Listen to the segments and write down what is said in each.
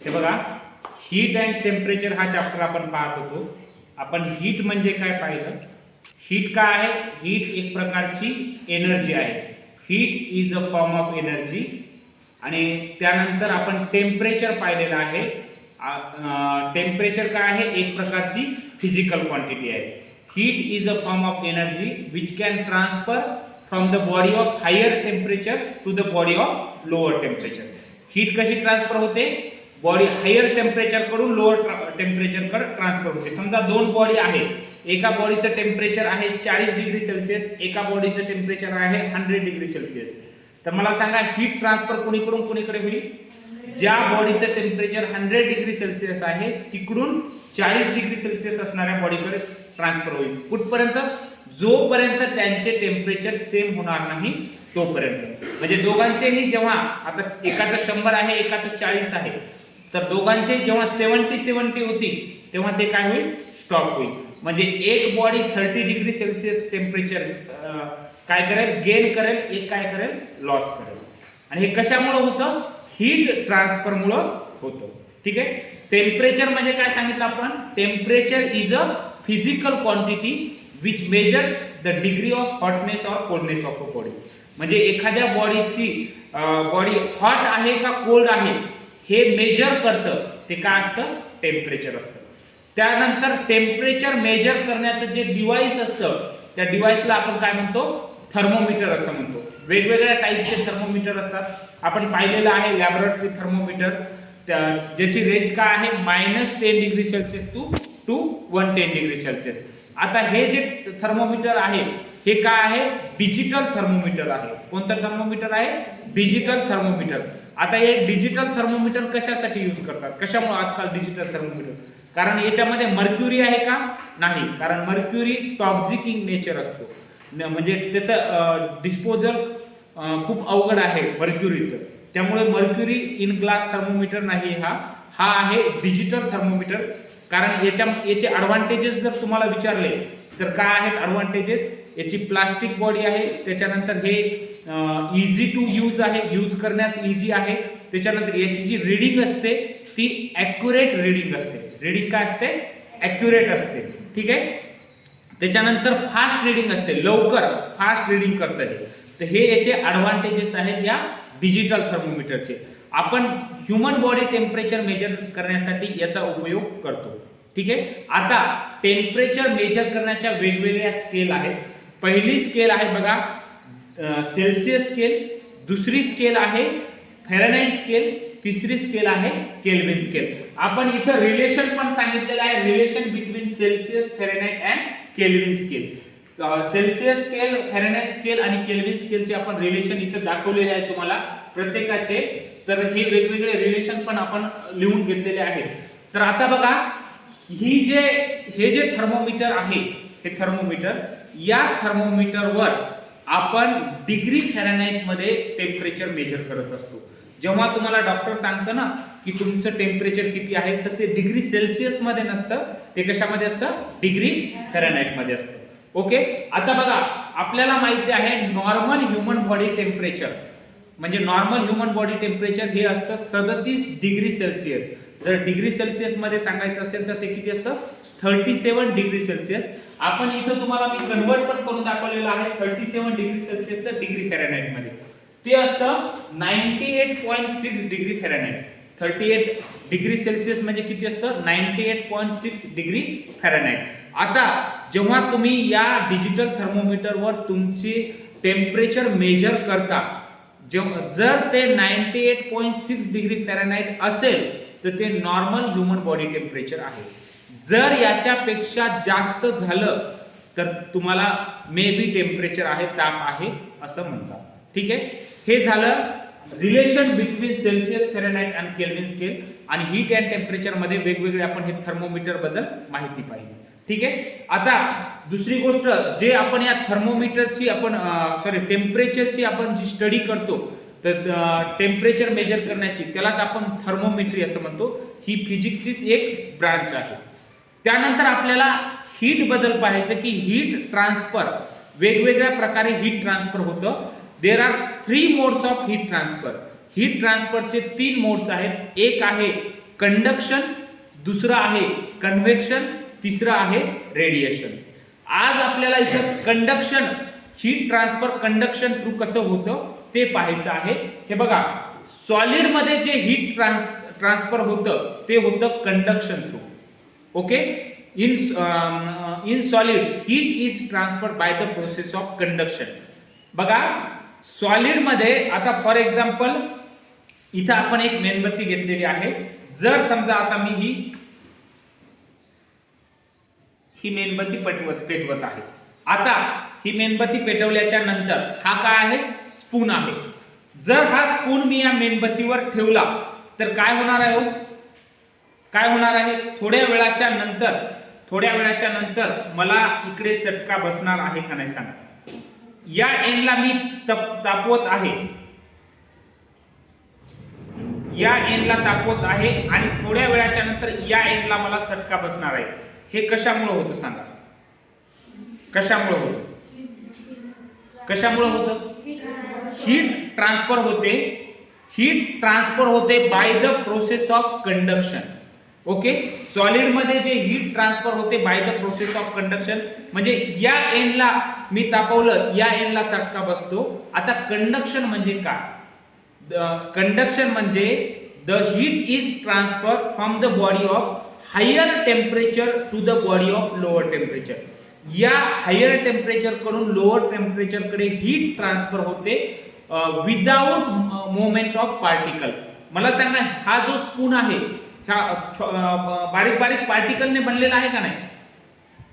हे बघा, heat and temperature हा चॅप्टर आपण पाहत होतो. आपण हीट म्हणजे काय पाहिलं. हीट काय आहे? हीट एक प्रकारची एनर्जी आहे. Heat is a form of energy. आणि त्यानंतर आपण टेम्परेचर पाहिलेलं आहे. टेम्परेचर काय आहे? एक प्रकारची फिजिकल क्वांटिटी आहे. Heat is a form of energy which can transfer from the body of higher temperature to the body of lower temperature. Heat कशी ट्रान्सफर होते? बॉडी हायर टेम्परेचर कडून लोअर टेम्परेचर कडे transfer होते. समजा दोन body आहे, एका बॉडीचं टेम्परेचर आहे 40 डिग्री सेल्सिअस, एका बॉडीचं टेम्परेचर आहे 100 डिग्री सेल्सिअस. तर मला सांगा हीट ट्रान्सफर कोणीकडून कोणीकडे होईल? ज्या बॉडीचं टेम्परेचर 100 डिग्री सेल्सिअस आहे तिकडून 40 डिग्री सेल्सिअस असणाऱ्या बॉडीकडे ट्रान्सफर होईल. कुठपर्यंत? जोपर्यंत त्यांचे टेम्परेचर सेम होणार नाही तोपर्यंत. म्हणजे दोघांचेही जेव्हा आता एकाचं 100 आहे एकाचं 40 आहे, तर दोघांचे जेव्हा 70 होती तेव्हा ते काय होईल? स्टॉप होईल. म्हणजे एक बॉडी 30 डिग्री सेल्सिअस टेम्परेचर काय करेल? गेन करेल, एक काय करेल? लॉस करेल. आणि हे कशामुळे होतं? हीट ट्रान्सफर मुळे होतं. ठीक आहे. टेम्परेचर म्हणजे काय सांगितलं आपण? Temperature is a physical quantity which measures the degree of hotness और कोल्डनेस ऑफ अ बॉडी. म्हणजे एखाद्या बॉडीची बॉडी हॉट आहे का कोल्ड आहे हे मेजर करतं. ते काय असतं? टेम्परेचर असतं. त्यानंतर टेम्परेचर मेजर करण्याचं जे डिव्हाइस असतं त्या डिव्हाइसला आपण काय म्हणतो? थर्मोमीटर असं म्हणतो. वेगवेगळ्या टाईपचे थर्मोमीटर असतात. आपण पाहिलेलं आहे लॅबोरेटरी थर्मोमीटर, ज्याची रेंज काय आहे? -10 degree Celsius to 110 degree Celsius. आता हे जे थर्मोमीटर आहे हे काय आहे? डिजिटल थर्मोमीटर आहे. कोणतं थर्मोमीटर आहे? Digital thermometer. आता हे डिजिटल थर्मोमीटर कशासाठी यूज करतात? कशामुळे आजकाल डिजिटल थर्मोमीटर? कारण याच्यामध्ये मर्क्युरी आहे का? नाही. कारण मर्क्युरी टॉक्सिक इन नेचर असतो. म्हणजे त्याचं डिस्पोजल खूप अवघड आहे मर्क्युरीचं. त्यामुळे मर्क्युरी इन ग्लास थर्मोमीटर नाही हा आहे डिजिटल थर्मोमीटर. कारण याचे ॲडव्हान्टेजेस जर तुम्हाला विचारले तर काय आहेत ॲडव्हान्टेजेस? याची प्लास्टिक बॉडी आहे, त्याच्यानंतर हे इझी टू यूज आहे, यूज करण्यास इझी आहे. त्याच्यानंतर याची जी रीडिंग असते ती ॲक्युरेट रीडिंग असते. रीडिंग काय असते? ॲक्युरेट असते. ठीक आहे. त्याच्यानंतर फास्ट रीडिंग असते, लवकर फास्ट रीडिंग करतं. तर हे याचे ॲडव्हान्टेजेस आहेत या डिजिटल थर्मोमीटरचे. आपण ह्युमन बॉडी टेम्परेचर मेजर करण्यासाठी याचा उपयोग करतो. ठीक आहे. आता टेम्परेचर मेजर करण्याच्या वेगवेगळ्या स्केल आहेत. पहिली स्केल आहे बघा सेल्सिअस स्केल, दुसरी स्केल आहे फॅरेनहाइट स्केल, तिसरी स्केल आहे केल्विन स्केल. आपण इथं रिलेशन पण सांगितलेलं आहे, relation between Celsius, Fahrenheit and kelvin scale. Celsius scale, Fahrenheit scale आणि केल्विन स्केलचे आपण रिलेशन इथं दाखवलेले आहे तुम्हाला प्रत्येकाचे. तर हे वेगवेगळे रिलेशन पण आपण लिहून घेतलेले आहेत. तर आता बघा हे जे थर्मोमीटर आहे हे थर्मोमीटर, या थर्मोमीटरवर आपण डिग्री फॅरेनहाइट मध्ये टेम्परेचर मेजर करत असतो. जेव्हा तुम्हाला डॉक्टर सांगतं ना की तुमचं टेम्परेचर किती आहे तर ते डिग्री सेल्सिअस मध्ये नसतं, ते कशामध्ये असतं? डिग्री फॅरेनहाइट मध्ये असतं. ओके. आता बघा आपल्याला माहिती आहे नॉर्मल ह्युमन बॉडी टेम्परेचर म्हणजे नॉर्मल ह्युमन बॉडी टेम्परेचर हे असतं 37 डिग्री सेल्सिअस. जर डिग्री सेल्सिअस मध्ये सांगायचं असेल तर ते किती असतं? 37 डिग्री सेल्सिअस. आपण इथं तुम्हाला मी कन्वर्ट पण करून दाखवलेलं आहे 37 डिग्री सेल्सिअसचं डिग्री फॅरेनहाइट मध्ये. ते असतं 98.6 डिग्री फॅरेनहाइट. 38 डिग्री सेल्सिअस म्हणजे किती असतं? 98.6 डिग्री फॅरेनहाइट. आता जेव्हा तुम्ही या डिजिटल थर्मोमीटरवर तुमची टेम्परेचर मेजर करता, जर ते 98.6 डिग्री फॅरेनहाइट असेल तर ते नॉर्मल ह्युमन बॉडी टेम्परेचर आहे. जर याच्यापेक्षा जास्त झालं तर तुम्हाला मे बी टेम्परेचर आहे, ताप आहे असं म्हणतात. ठीक आहे. हे झालं रिलेशन बिटवीन सेल्सिअस, फॅरेनहाइट आणि केल्विन स्केल. आणि हीट अँड टेम्परेचर मध्ये वेगवेगळे आपण हे थर्मोमीटर बद्दल माहिती पाहिली. ठीक आहे. आता दुसरी गोष्ट जे आपण या थर्मोमीटरची टेम्परेचरची आपण जी स्टडी करतो तर टेम्परेचर मेजर करण्याची त्यालाच आपण थर्मोमेट्री असं म्हणतो. ही फिजिक्सचीच एक ब्रांच आहे. त्यानंतर आपल्याला हीट बद्दल पाहायचं की हीट ट्रान्सफर वेगवेगळ्या प्रकारे हीट ट्रान्सफर होतं. There are 3 modes of heat transfer. Heat ट्रान्सफरचे 3 मोड्स आहेत. एक आहे कंडक्शन, दुसरं आहे कन्व्हेक्शन, तिसरं आहे रेडिएशन. आज आपल्याला इथं conduction, heat transfer conduction through कसं होतं ते पाहायचं आहे. हे बघा, सॉलिड मध्ये जे हीट ट्रान्सफर होतं ते होतं conduction through. Okay, in solid heat is transfer bye the process of conduction. बघा, सॉलिड मध्ये आता फॉर एक्झाम्पल इथं आपण एक मेणबत्ती घेतलेली आहे. जर समजा आता मी ही मेणबत्ती पेटवत आहे. आता ही मेणबत्ती पेटवल्याच्या नंतर हा काय आहे, स्पून आहे. जर हा स्पून मी या मेणबत्तीवर ठेवला तर काय होणार आहे, काय होणार आहे, थोड्या वेळाच्या नंतर मला इकडे चटका बसणार आहे का नाही सांगा. या एनला मी तापवत आहे, या एनला तापवत आहे आणि थोड्या वेळाच्या नंतर या एनला मला चटका बसणार आहे. हे कशामुळे होतं सांगा, कशामुळे होतं, हीट ट्रान्सफर होते, हीट ट्रान्सफर होते bye the process of conduction. Okay, solid मध्ये जे हीट ट्रान्सफर होते bye the process of conduction, म्हणजे या एनला मी तापवलं, या एनला चटका बसतो. आता कंडक्शन म्हणजे काय, कंडक्शन म्हणजे the heat is transfer from the body of higher temperature to the body of lower temperature. या हायर टेम्परेचर कडून लोअर टेम्परेचर कडे हीट ट्रान्सफर होते विदाउट मोमेंट ऑफ पार्टिकल. मला सांगा, हा जो स्पून आहे हा बारीक बारीक पार्टिकलने बनलेला आहे का नाही,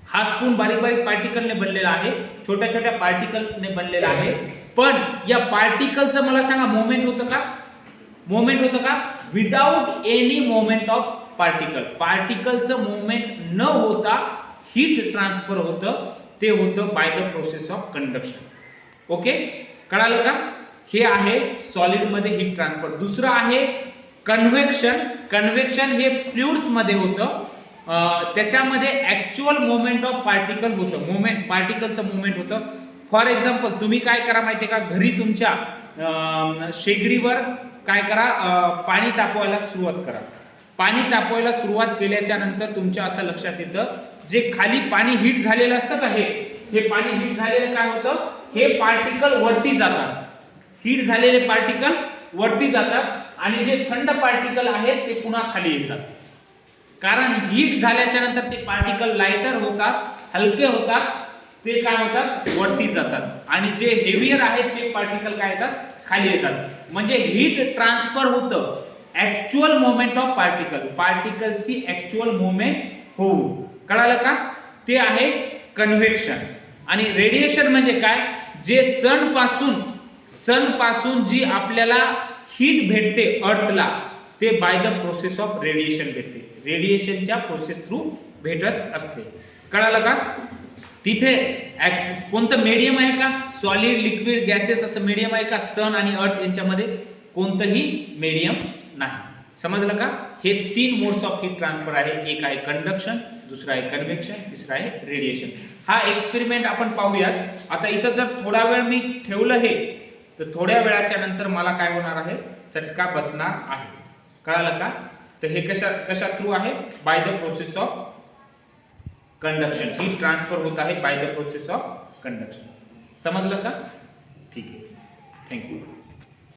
हा स्पून बारीक बारीक पार्टिकलने बनलेला आहे, छोट्या छोट्या पार्टिकलने बनलेला आहे. पण या पार्टिकलचं मला सांगा मोमेंट होतं का, without any moment of particle. पार्टिकलचं मोमेंट न होता हीट ट्रान्सफर होतं, ते होतं by the process of conduction. Okay, कळालं का. हे आहे सॉलिड मध्ये हीट ट्रान्सफर. दुसरं आहे कन्व्हेक्शन. कन्व्हेक्शन हे फ्लुइड्स मध्ये होतं, त्याच्यामध्ये ऍक्च्युअल मोमेंट ऑफ पार्टिकल होतं, पार्टिकलचं मोमेंट होतं. फॉर एक्झाम्पल तुम्ही काय करा माहितीये का, घरी तुमच्या शेगडीवर काय करा, पाणी तापवायला सुरुवात करा. पाणी तापवायला सुरुवात केल्याच्या नंतर तुमच्या असं लक्षात येतं, जे खाली पाणी हीट झालेलं असतं का, हे पाणी हीट झालेलं काय होतं, हे पार्टिकल वरती जातात, हीट झालेले पार्टिकल वरती जातात आणि जे थंड पार्टिकल आहेत ते पुन्हा खाली येतात. कारण हीट झाल्याच्या नंतर ते पार्टिकल लाइटर होतात, हलके होतात, ते काय होतात, वरती जातात आणि जे हेवियर आहेत ते पार्टिकल काय येतात, खाली येतात. म्हणजे हीट ट्रान्सफर होतं ऍक्च्युअल मोमेंट ऑफ पार्टिकलची ऍक्च्युअल मोमेंट होऊन. कळालं का. ते आहे कन्व्हेक्शन. आणि रेडिएशन म्हणजे काय, जे सन पासून जी आपल्याला हीट भेटते अर्थला, ते bye the process of radiation भेटते, रेडिएशनच्या प्रोसेस थ्रू भेटत असते. कळालं का. तिथे कोणतं मीडियम आहे का, सॉलिड, लिक्विड, गॅसेस असं मीडियम आहे का, सन आणि अर्थ यांच्यामध्ये कोणतंही मीडियम नाही. समजलं का. हे 3 मोड्स ऑफ हीट ट्रान्सफर आहे. एक आहे कंडक्शन, दुसरा आहे कन्व्हेक्शन, तिसरा आहे रेडिएशन. हा एक्सपेरिमेंट आपण पाहूयात. आता इथं जर थोडा वेळ मी ठेवलं हे, तर थोड्या वेळाच्या नंतर मला काय होणार आहे, चटका बसणार आहे. कळालं का. तर हे कशा थ्रू आहे, bye the process of conduction. Heat transfer होत आहे bye the process of conduction. समजलं का. ठीक आहे, थँक्यू.